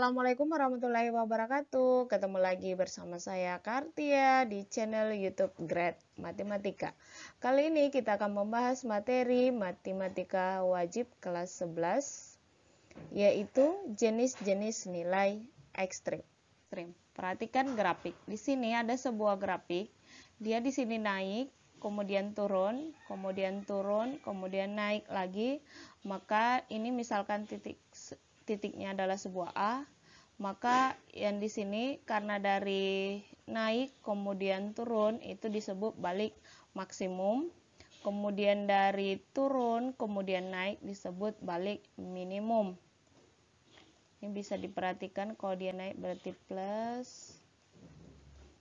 Assalamualaikum warahmatullahi wabarakatuh. Ketemu lagi bersama saya Kartia di channel YouTube Grade Matematika. Kali ini kita akan membahas materi matematika wajib kelas 11, yaitu jenis-jenis nilai ekstrim. Perhatikan grafik. Di sini ada sebuah grafik. Dia di sini naik, kemudian turun, kemudian naik lagi. Maka ini misalkan titiknya adalah sebuah A, maka yang di sini karena dari naik kemudian turun itu disebut balik maksimum, kemudian dari turun kemudian naik disebut balik minimum. Ini bisa diperhatikan kalau dia naik berarti plus,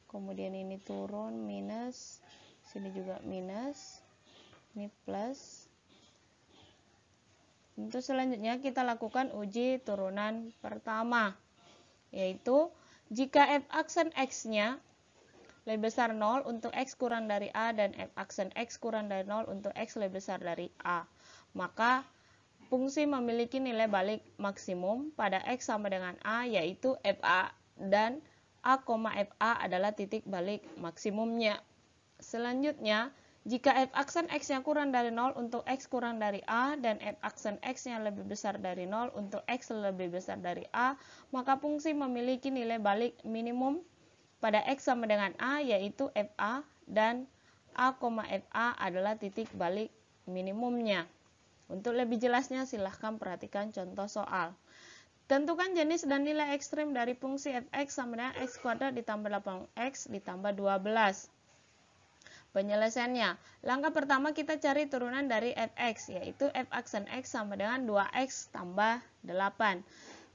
kemudian ini turun minus, sini juga minus, ini plus. Untuk selanjutnya kita lakukan uji turunan pertama, yaitu jika f aksen x-nya lebih besar 0 untuk x kurang dari a dan f aksen x kurang dari 0 untuk x lebih besar dari a, maka fungsi memiliki nilai balik maksimum pada x sama dengan a, yaitu fa, dan a, fa adalah titik balik maksimumnya. Selanjutnya, jika f aksen x-nya kurang dari 0 untuk x kurang dari a dan f aksen x-nya lebih besar dari 0 untuk x lebih besar dari a, maka fungsi memiliki nilai balik minimum pada x sama dengan a, yaitu fa, dan a, fa adalah titik balik minimumnya. Untuk lebih jelasnya silahkan perhatikan contoh soal. Tentukan jenis dan nilai ekstrim dari fungsi fx sama dengan x kuadrat ditambah 8x ditambah 12. Penyelesaiannya, langkah pertama kita cari turunan dari fx, yaitu f aksen x sama dengan 2x tambah 8.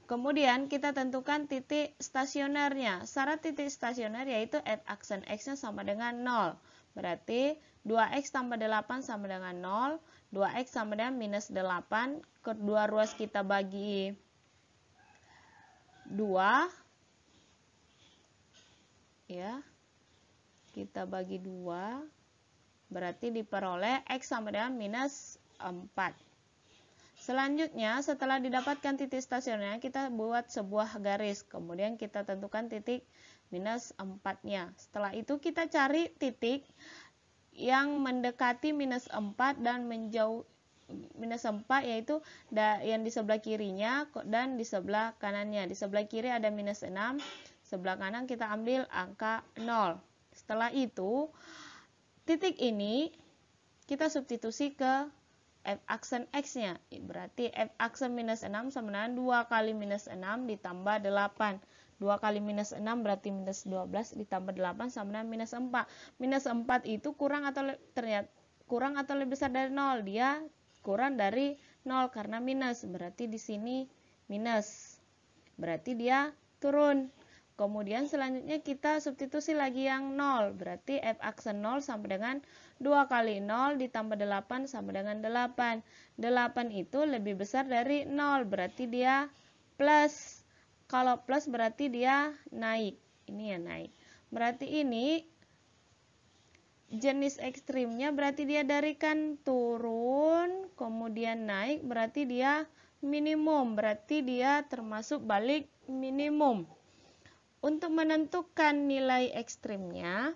Kemudian kita tentukan titik stasionernya. Syarat titik stasioner yaitu f aksen x-nya sama dengan 0. Berarti 2x tambah 8 sama dengan 0, 2x sama dengan minus 8, kedua ruas kita bagi 2, ya. Kita bagi 2, berarti diperoleh x sama dengan minus 4. Selanjutnya, setelah didapatkan titik stasionernya, kita buat sebuah garis. Kemudian kita tentukan titik minus 4-nya. Setelah itu kita cari titik yang mendekati minus 4 dan menjauh minus 4, yaitu yang di sebelah kirinya dan di sebelah kanannya. Di sebelah kiri ada minus 6, sebelah kanan kita ambil angka 0. Setelah itu, titik ini kita substitusi ke f aksen x-nya. Berarti f aksen minus 6 sama dengan 2 kali minus 6 ditambah 8. 2 kali minus 6 berarti minus 12 ditambah 8 sama dengan minus 4. Minus 4 itu kurang atau lebih besar dari 0. Dia kurang dari 0 karena minus. Berarti di sini minus. Berarti dia turun. Kemudian selanjutnya kita substitusi lagi yang 0. Berarti f aksen 0 sama dengan 2 kali 0 ditambah 8 sama dengan 8. 8 itu lebih besar dari 0. Berarti dia plus. Kalau plus berarti dia naik. Ini ya naik. Berarti ini jenis ekstrimnya berarti dia dari kan turun kemudian naik, berarti dia minimum. Berarti dia termasuk balik minimum. Untuk menentukan nilai ekstrimnya,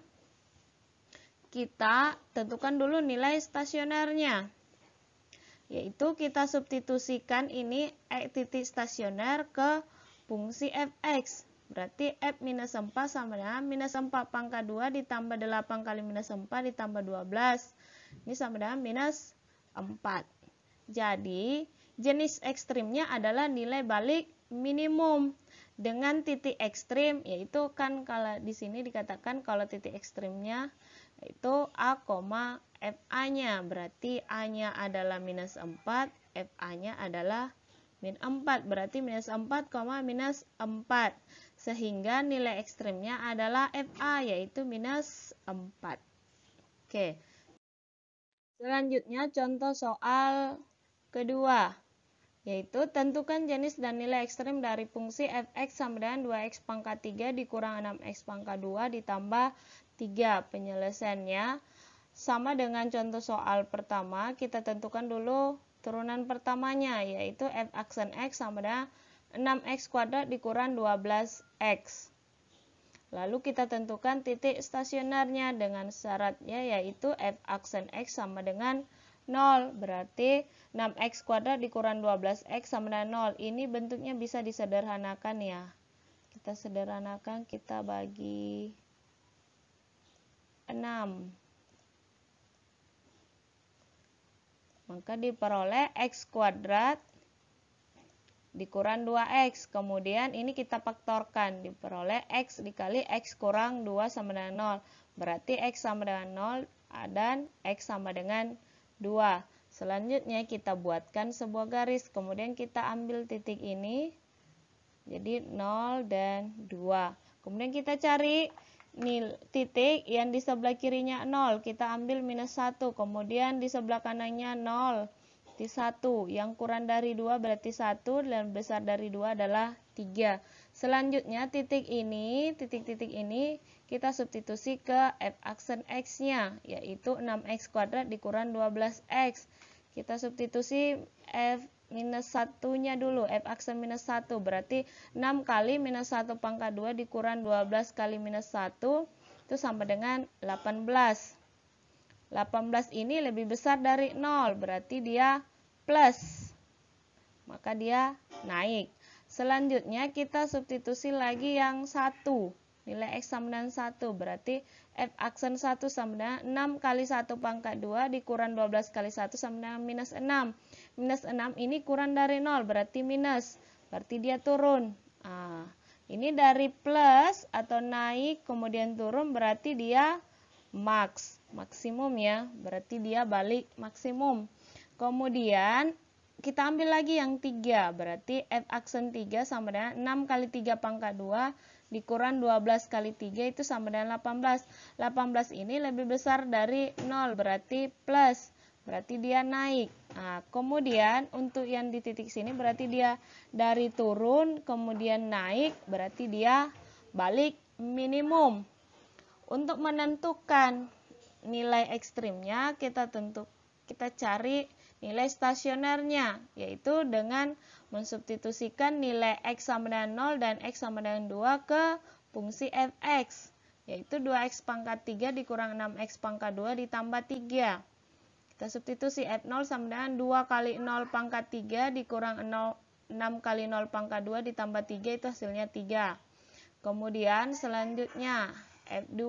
kita tentukan dulu nilai stasionernya. Yaitu kita substitusikan ini titik stasioner ke fungsi fx. Berarti f minus 4 sama dengan minus 4 pangkat 2 ditambah 8 kali minus 4 ditambah 12. Ini sama dengan minus 4. Jadi, jenis ekstrimnya adalah nilai balik minimum. Dengan titik ekstrim, yaitu kan kalau di sini dikatakan kalau titik ekstrimnya itu a, fa-nya. Berarti a-nya adalah minus 4, fa-nya adalah min 4. Berarti minus 4, minus 4. Sehingga nilai ekstrimnya adalah fa, yaitu minus 4. Oke. Selanjutnya contoh soal kedua, yaitu tentukan jenis dan nilai ekstrim dari fungsi fx sama dengan 2x pangkat 3 dikurang 6x pangkat 2 ditambah 3. Penyelesaiannya sama dengan contoh soal pertama. Kita tentukan dulu turunan pertamanya, yaitu f aksen x sama dengan 6x kuadrat dikurang 12x. Lalu kita tentukan titik stasionernya dengan syaratnya yaitu f aksen x sama dengan 0. Berarti 6x kuadrat dikurang 12x sama dengan 0. Ini bentuknya bisa disederhanakan ya. Kita sederhanakan, kita bagi 6. Maka diperoleh x kuadrat dikurang 2x. Kemudian ini kita faktorkan, diperoleh x dikali x kurang 2 sama dengan 0. Berarti x sama dengan 0 dan x sama dengan 2. Selanjutnya kita buatkan sebuah garis. Kemudian kita ambil titik ini. Jadi 0 dan 2. Kemudian kita cari titik yang di sebelah kirinya 0. Kita ambil minus 1. Kemudian di sebelah kanannya 0. Di 1, yang kurang dari 2 berarti 1 dan besar dari 2 adalah 3. Selanjutnya titik ini kita substitusi ke f aksen x-nya, yaitu 6x kuadrat dikurang 12x. Kita substitusi f minus 1-nya dulu, f aksen minus 1, berarti 6 kali minus 1 pangkat 2 dikurang 12 kali minus 1, itu sama dengan 18. 18 ini lebih besar dari 0, berarti dia plus, maka dia naik. Selanjutnya kita substitusi lagi yang 1, nilai x sama dengan 1, berarti f aksen 1 sama dengan 6 kali 1 pangkat 2 dikurang 12 kali 1 sama dengan minus 6. Minus 6 ini kurang dari 0, berarti minus, berarti dia turun. Nah, ini dari plus atau naik kemudian turun, berarti dia maksimum ya, berarti dia balik maksimum. Kemudian kita ambil lagi yang 3, berarti f aksen 3 sama dengan 6 kali 3 pangkat 2 dikurang 12 kali 3 itu sama dengan 18. 18 ini lebih besar dari 0, berarti plus, berarti dia naik. Nah, kemudian untuk yang di titik sini berarti dia dari turun kemudian naik, berarti dia balik minimum. Untuk menentukan nilai ekstrimnya kita cari nilai stasionernya, yaitu dengan mensubstitusikan nilai x sama dengan 0 dan x sama dengan 2 ke fungsi fx, yaitu 2x pangkat 3 dikurang 6x pangkat 2 ditambah 3. Kita substitusi f0 sama dengan 2 kali 0 pangkat 3 dikurang 6 kali 0 pangkat 2 ditambah 3, itu hasilnya 3. Kemudian selanjutnya f2,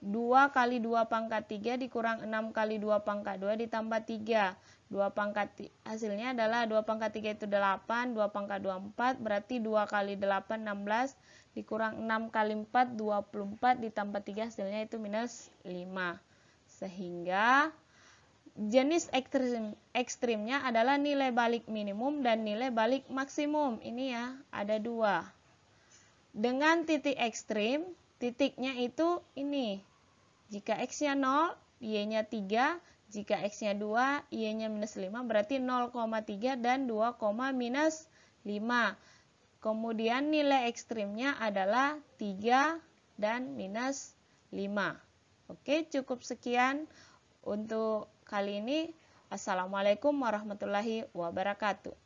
2 kali 2 pangkat 3 dikurang 6 kali 2 pangkat 2 ditambah 3. 2 pangkat hasilnya adalah 2 pangkat 3 itu 8, 2 pangkat 2 4, berarti 2 kali 8 16 dikurang 6 kali 4 24 ditambah 3 hasilnya itu minus 5. Sehingga jenis ekstrimnya adalah nilai balik minimum dan nilai balik maksimum. Ini ya, ada 2. Dengan titik ekstrim, titiknya itu ini. Jika x-nya 0, y-nya 3. Jika x-nya 2, y-nya minus 5, berarti 0,3 dan 2, minus 5. Kemudian nilai ekstrimnya adalah 3 dan minus 5. Oke, cukup sekian untuk kali ini. Assalamualaikum warahmatullahi wabarakatuh.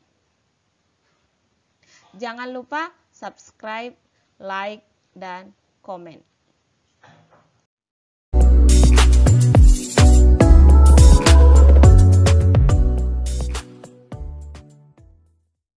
Jangan lupa subscribe, like, dan komen.